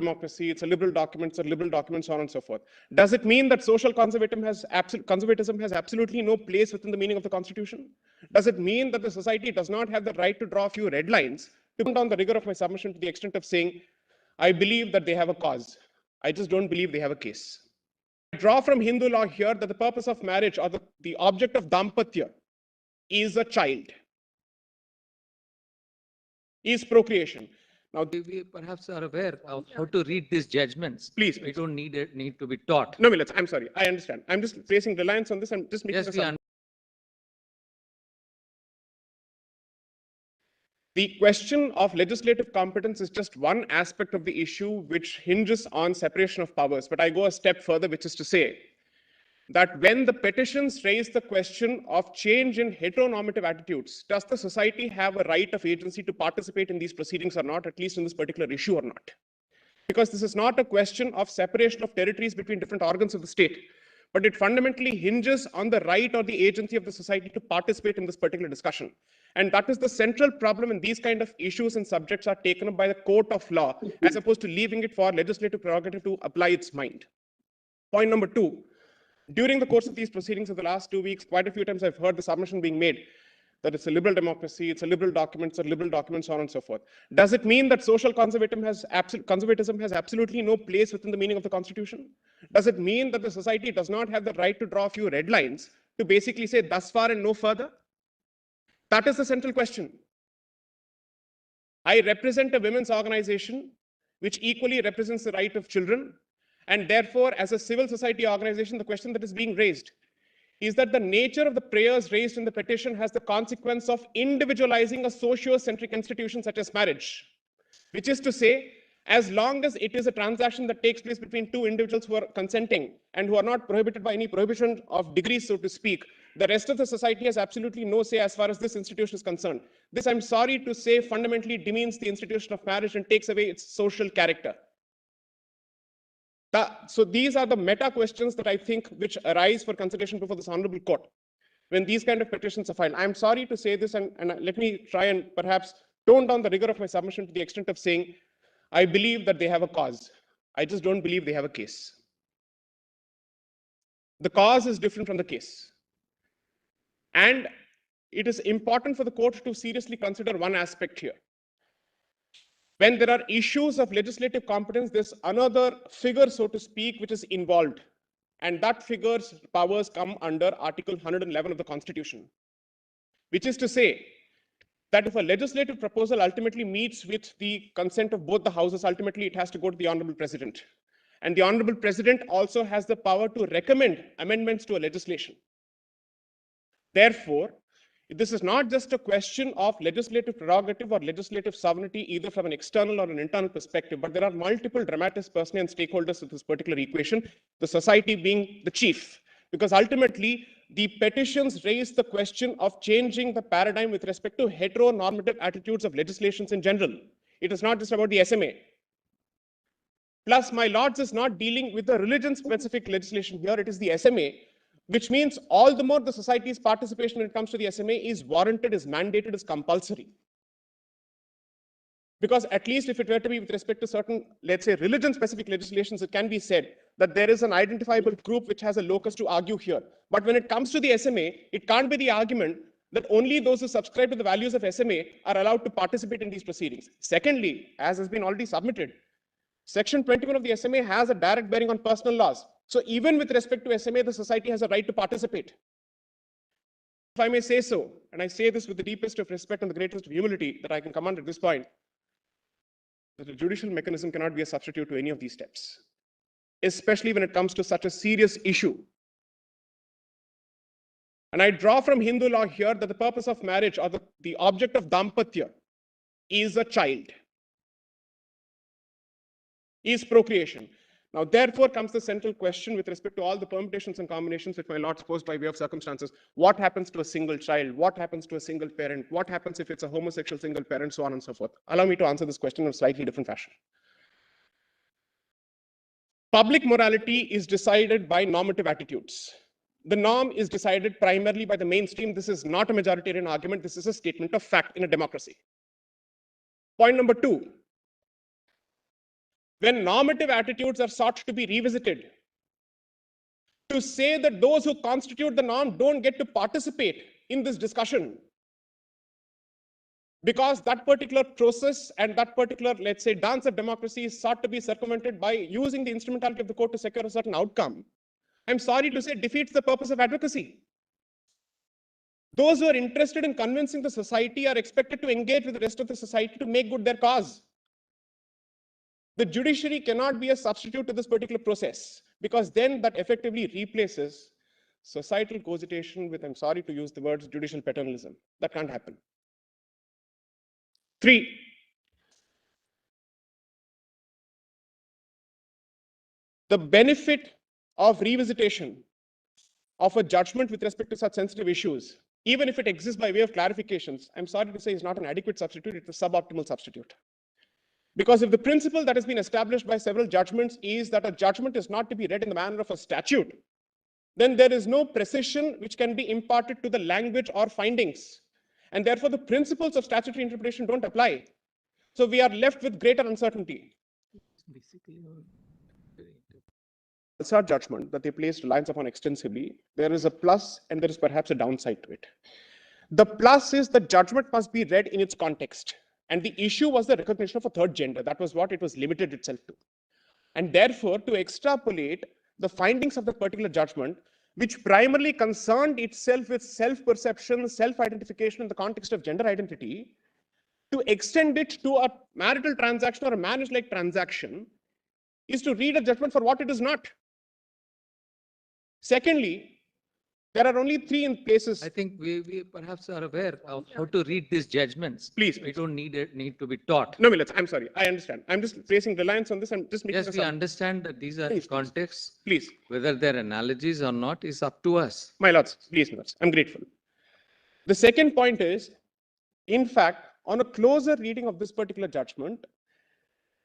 democracy, it's a liberal document, it's a liberal document, so on and so forth. Does it mean that social conservatism has absolutely no place within the meaning of the Constitution? Does it mean that the society does not have the right to draw a few red lines to put down the rigor of my submission to the extent of saying, I believe that they have a cause. I just don't believe they have a case. I draw from Hindu law here that the purpose of marriage or the object of dampatya is a child, is procreation. Now, we perhaps are aware of how to read these judgments. Please. We don't need to be taught. No, Millets, I'm sorry. I understand. I'm just placing reliance on this. I'm just making Yes, The question of legislative competence is just one aspect of the issue which hinges on separation of powers. But I go a step further, which is to say that when the petitions raise the question of change in heteronormative attitudes, does the society have a right of agency to participate in these proceedings or not, at least in this particular issue or not? Because this is not a question of separation of territories between different organs of the state, but it fundamentally hinges on the right or the agency of the society to participate in this particular discussion. And that is the central problem when these kind of issues and subjects are taken up by the court of law, as opposed to leaving it for legislative prerogative to apply its mind. Point number two, during the course of these proceedings of the last 2 weeks, quite a few times I've heard the submission being made that it's a liberal democracy, it's a liberal document, it's a liberal document, so on and so forth. Does it mean that social conservatism has absolutely no place within the meaning of the Constitution? Does it mean that the society does not have the right to draw a few red lines to basically say thus far and no further? That is the central question. I represent a women's organization which equally represents the right of children. And therefore, as a civil society organization, the question that is being raised is that the nature of the prayers raised in the petition has the consequence of individualizing a socio-centric institution such as marriage, which is to say, as long as it is a transaction that takes place between two individuals who are consenting and who are not prohibited by any prohibition of degrees, so to speak, the rest of the society has absolutely no say as far as this institution is concerned. This, I'm sorry to say, fundamentally demeans the institution of marriage and takes away its social character. So these are the meta questions that I think which arise for consideration before this honorable court when these kind of petitions are filed. I'm sorry to say this, and let me try and perhaps tone down the rigor of my submission to the extent of saying, I believe that they have a cause. I just don't believe they have a case. The cause is different from the case. And it is important for the court to seriously consider one aspect here. When there are issues of legislative competence, there's another figure, so to speak, which is involved. And that figure's powers come under Article 111 of the Constitution, which is to say that if a legislative proposal ultimately meets with the consent of both the houses, ultimately it has to go to the Honorable President. And the Honorable President also has the power to recommend amendments to a legislation. Therefore, this is not just a question of legislative prerogative or legislative sovereignty, either from an external or an internal perspective, but there are multiple dramatis personae and stakeholders of this particular equation, the society being the chief. Because ultimately, the petitions raise the question of changing the paradigm with respect to heteronormative attitudes of legislations in general. It is not just about the SMA. Plus, my lords, is not dealing with the religion-specific legislation here, it is the SMA, which means all the more the society's participation when it comes to the SMA is warranted, is mandated, is compulsory. Because at least if it were to be with respect to certain, let's say, religion-specific legislations, it can be said that there is an identifiable group which has a locus to argue here. But when it comes to the SMA, it can't be the argument that only those who subscribe to the values of SMA are allowed to participate in these proceedings. Secondly, as has been already submitted, Section 21 of the SMA has a direct bearing on personal laws. So even with respect to SMA, the society has a right to participate. If I may say so, and I say this with the deepest of respect and the greatest of humility that I can command at this point, that the judicial mechanism cannot be a substitute to any of these steps, especially when it comes to such a serious issue. And I draw from Hindu law here that the purpose of marriage or the object of dampatya is a child, is procreation. Now, therefore, comes the central question with respect to all the permutations and combinations which my lords posed by way of circumstances. What happens to a single child? What happens to a single parent? What happens if it's a homosexual single parent? So on and so forth. Allow me to answer this question in a slightly different fashion. Public morality is decided by normative attitudes. The norm is decided primarily by the mainstream. This is not a majoritarian argument. This is a statement of fact in a democracy. Point number two. when normative attitudes are sought to be revisited, to say that those who constitute the norm don't get to participate in this discussion because that particular process and that particular, let's say, dance of democracy is sought to be circumvented by using the instrumentality of the court to secure a certain outcome, I'm sorry to say, defeats the purpose of advocacy. Those who are interested in convincing the society are expected to engage with the rest of the society to make good their cause. The judiciary cannot be a substitute to this particular process, because then that effectively replaces societal cogitation with, I'm sorry to use the words, judicial paternalism. That can't happen. 3, the benefit of revisitation of a judgment with respect to such sensitive issues, even if it exists by way of clarifications, I'm sorry to say, is not an adequate substitute, it's a suboptimal substitute. Because if the principle that has been established by several judgments is that a judgment is not to be read in the manner of a statute, then there is no precision which can be imparted to the language or findings. And therefore, the principles of statutory interpretation don't apply. So we are left with greater uncertainty. It's our judgment that they placed reliance upon extensively. There is a plus and there is perhaps a downside to it. The plus is the judgment must be read in its context. And the issue was the recognition of a third gender. That was what it was limited itself to. And therefore, to extrapolate the findings of the particular judgment, which primarily concerned itself with self-perception, self-identification in the context of gender identity, to extend it to a marital transaction or a marriage-like transaction is to read a judgment for what it is not. Secondly, there are only 3 places. I think we perhaps are aware of how to read these judgments. Please. We don't need to be taught. No, Millets, I'm sorry. I understand. I'm just placing reliance on this. I'm just making Yes, we understand that these are Please, please. contexts. Please, Whether they're analogies or not is up to us. my lords, please, Millets. I'm grateful. The second point is, in fact, on a closer reading of this particular judgment,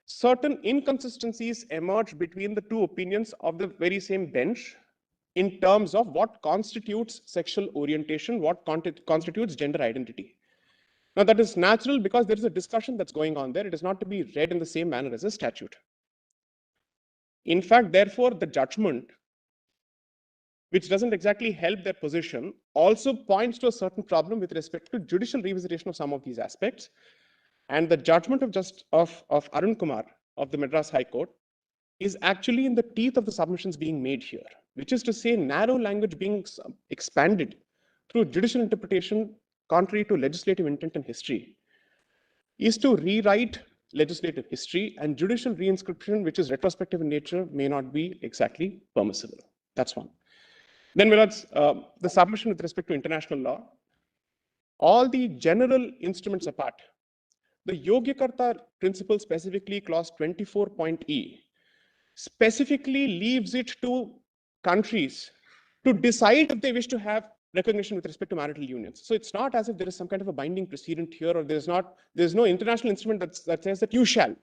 certain inconsistencies emerge between the 2 opinions of the very same bench in terms of what constitutes sexual orientation, what constitutes gender identity. Now, that is natural because there is a discussion that's going on there. It is not to be read in the same manner as a statute. In fact, therefore, the judgment, which doesn't exactly help their position, also points to a certain problem with respect to judicial revisitation of some of these aspects. And the judgment of Arun Kumar of the Madras High Court is actually in the teeth of the submissions being made here, which is to say narrow language being expanded through judicial interpretation contrary to legislative intent and history, is to rewrite legislative history, and judicial reinscription, which is retrospective in nature, may not be exactly permissible. That's one. Then, Millards, the submission with respect to international law, all the general instruments apart, the Yogyakarta principle, specifically clause 24.e, specifically leaves it to countries to decide if they wish to have recognition with respect to marital unions. So it's not as if there is some kind of a binding precedent here, or there's no international instrument that says that you shall.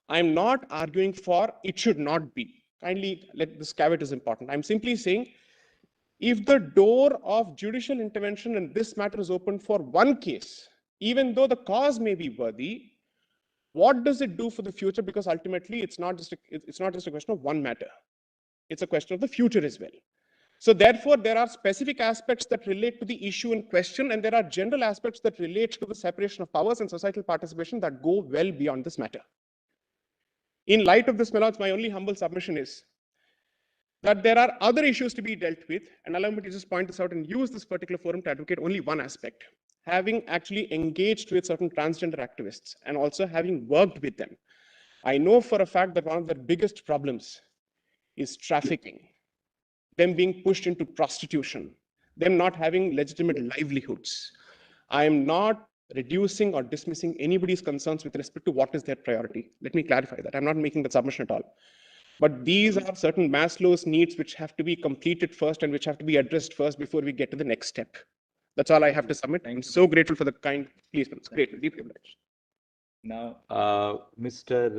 I'm not arguing for it should not be. Kindly let this caveat is important. I'm simply saying, if the door of judicial intervention in this matter is open for one case, even though the cause may be worthy, what does it do for the future? Because ultimately, it's not just a question of one matter. It's a question of the future as well. So therefore, there are specific aspects that relate to the issue in question, and there are general aspects that relate to the separation of powers and societal participation that go well beyond this matter. In light of this, my lords, my only humble submission is that there are other issues to be dealt with, and allow me to just point this out and use this particular forum to advocate only one aspect. Having actually engaged with certain transgender activists and also having worked with them, I know for a fact that one of their biggest problems is trafficking, them being pushed into prostitution, them not having legitimate livelihoods. I am not reducing or dismissing anybody's concerns with respect to what is their priority. Let me clarify that. I'm not making that submission at all. But these are certain Maslow's needs which have to be completed first and which have to be addressed first before we get to the next step. That's all I have to submit. I'm so grateful for the kind, please, it's great, deeply obliged. Now, Mr.